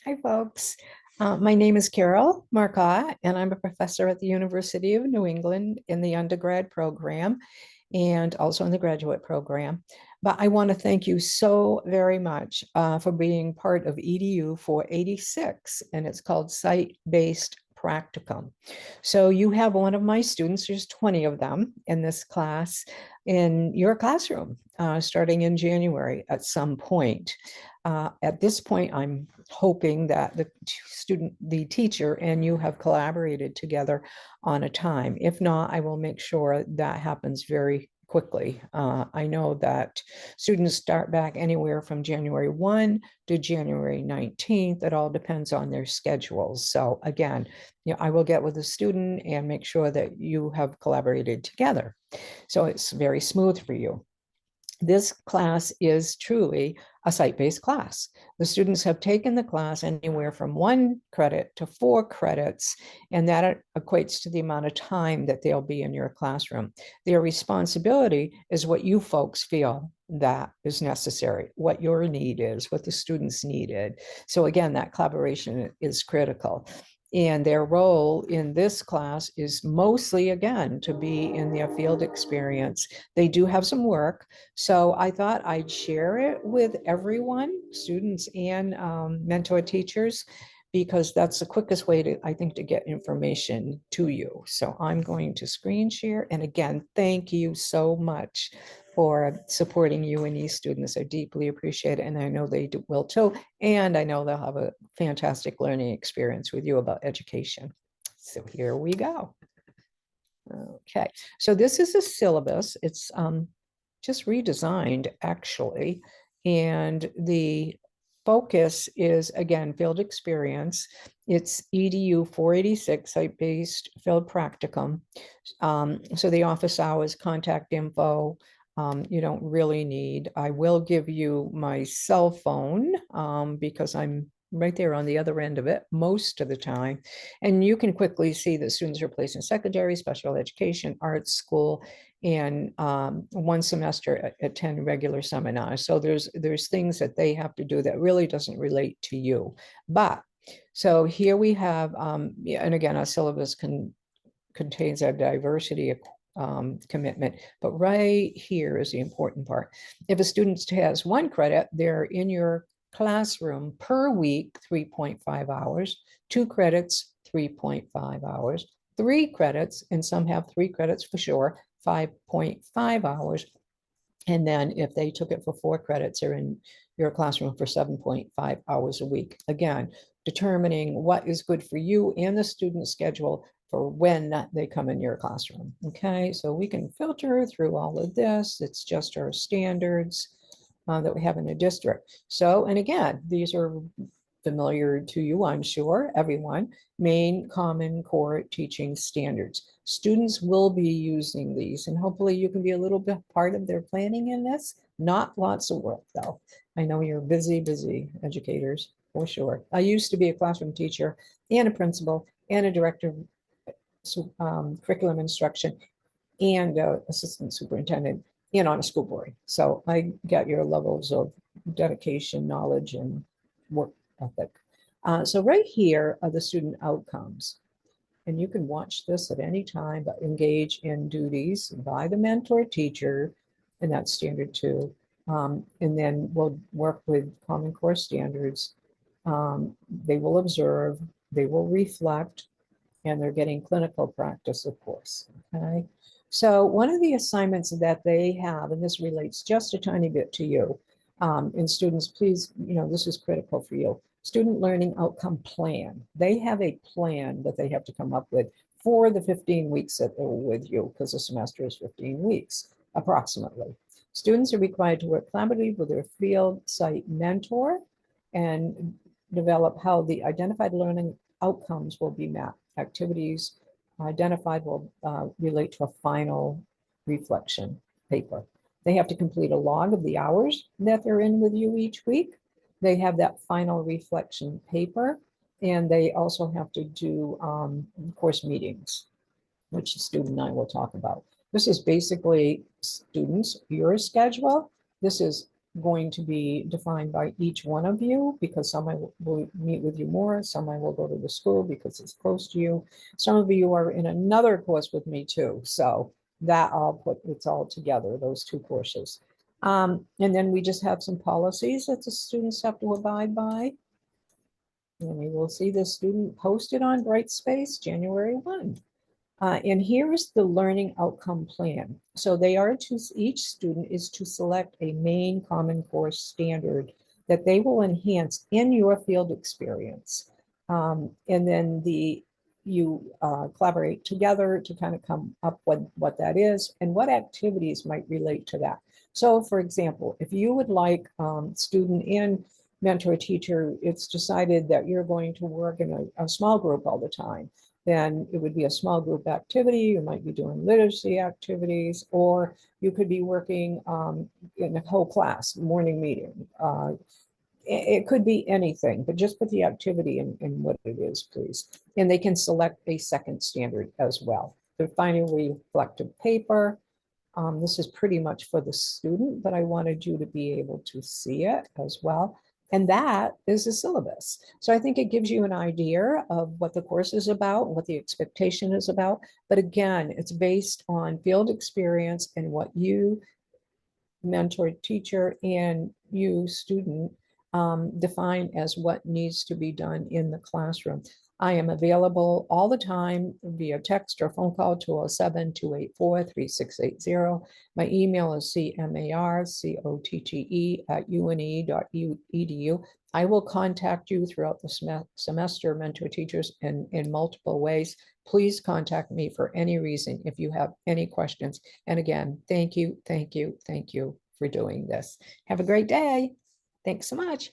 Hi, folks. My name is Carol Marcotte, and I'm a professor at the University of New England in the undergrad program and also in the graduate program. But I want to thank you so very much for being part of EDU 486, and it's called Site-Based Practicum. So you have one of my students, there's 20 of them in this class, in your classroom, starting in January at some point. At this point, I'm hoping that the teacher and you have collaborated together on a time. If not, I will make sure that happens very quickly. I know that students start back anywhere from January 1 to January 19th. It all depends on their schedules. So again, I will get with the student and make sure that you have collaborated together. So it's very smooth for you. This class is truly a site-based class. The students have taken the class anywhere from 1 credit to 4 credits, and that equates to the amount of time that they'll be in your classroom. Their responsibility is what you folks feel that is necessary, what your need is, what the students needed. So again, that collaboration is critical. And their role in this class is mostly, again, to be in their field experience. They do have some work, so I thought I'd share it with everyone, students and mentor teachers, because that's the quickest way to, I think, to get information to you. So I'm going to screen share. And again, thank you so much for supporting UNE students. I deeply appreciate it. And I know they will too. And I know they'll have a fantastic learning experience with you about education. So here we go. Okay, so this is a syllabus. It's just redesigned actually. And the focus is, again, field experience. It's EDU 486, site-based field practicum. So the office hours, contact info, you don't really need. I will give you my cell phone because I'm right there on the other end of it most of the time. And you can quickly see that students are placed in secondary, special education, arts school, and 1 semester attend regular seminars. So there's things that they have to do that really doesn't relate to you. But so here we have, and again, our syllabus contains a diversity commitment, but right here is the important part. If a student has 1 credit, they're in your classroom per week, 3.5 hours, 2 credits, 3.5 hours, 3 credits, and some have 3 credits for sure, 5.5 hours. And then if they took it for 4 credits, they're in your classroom for 7.5 hours a week. Again, determining what is good for you and the student schedule for when they come in your classroom. Okay, so we can filter through all of this. It's just our standards that we have in the district. So, and again, these are familiar to you, I'm sure, everyone, Maine Common Core teaching standards. Students will be using these, and hopefully you can be a little bit part of their planning in this. Not lots of work, though. I know you're busy educators, for sure. I used to be a classroom teacher and a principal and a director of curriculum instruction and assistant superintendent and on a school board. So I get your levels of dedication, knowledge, and work ethic. So right here are the student outcomes. And you can watch this at any time, but engage in duties by the mentor teacher, and that's standard 2. And then we'll work with Common Core standards. They will observe, they will reflect, and they're getting clinical practice, of course. Okay. So one of the assignments that they have, and this relates just a tiny bit to you, and students, please, this is critical for you. Student learning outcome plan. They have a plan that they have to come up with for the 15 weeks that they're with you, because the semester is 15 weeks, approximately. Students are required to work collaboratively with their field site mentor and develop how the identified learning outcomes will be met. Activities identified will relate to a final reflection paper. They have to complete a log of the hours that they're in with you each week. They have that final reflection paper, and they also have to do course meetings, which the student and I will talk about. This is basically students, your schedule. This is going to be defined by each one of you, because some I will meet with you more, some I will go to the school because it's close to you. Some of you are in another course with me too, so that it's all together, those two courses. And then we just have some policies that the students have to abide by. And we will see the student posted on Brightspace January 1. And here is the learning outcome plan. So each student is to select a main common core standard that they will enhance in your field experience. And then you collaborate together to kind of come up with what that is and what activities might relate to that. So for example, if you would like student and mentor teacher, it's decided that you're going to work in a small group all the time, then it would be a small group activity. You might be doing literacy activities, or you could be working in a whole class morning meeting. It could be anything, but just put the activity in what it is, please. And they can select a second standard as well. They're finally reflective paper. This is pretty much for the student, but I wanted you to be able to see it as well. And that is the syllabus. So I think it gives you an idea of what the course is about, what the expectation is about. But again, it's based on field experience and what you, mentor teacher, and you, student, define as what needs to be done in the classroom. I am available all the time via text or phone call, 207-284-3680. My email is cmarcotte@une.edu. I will contact you throughout the semester, mentor teachers, in multiple ways. Please contact me for any reason if you have any questions. And again, thank you, thank you, thank you for doing this. Have a great day. Thanks so much.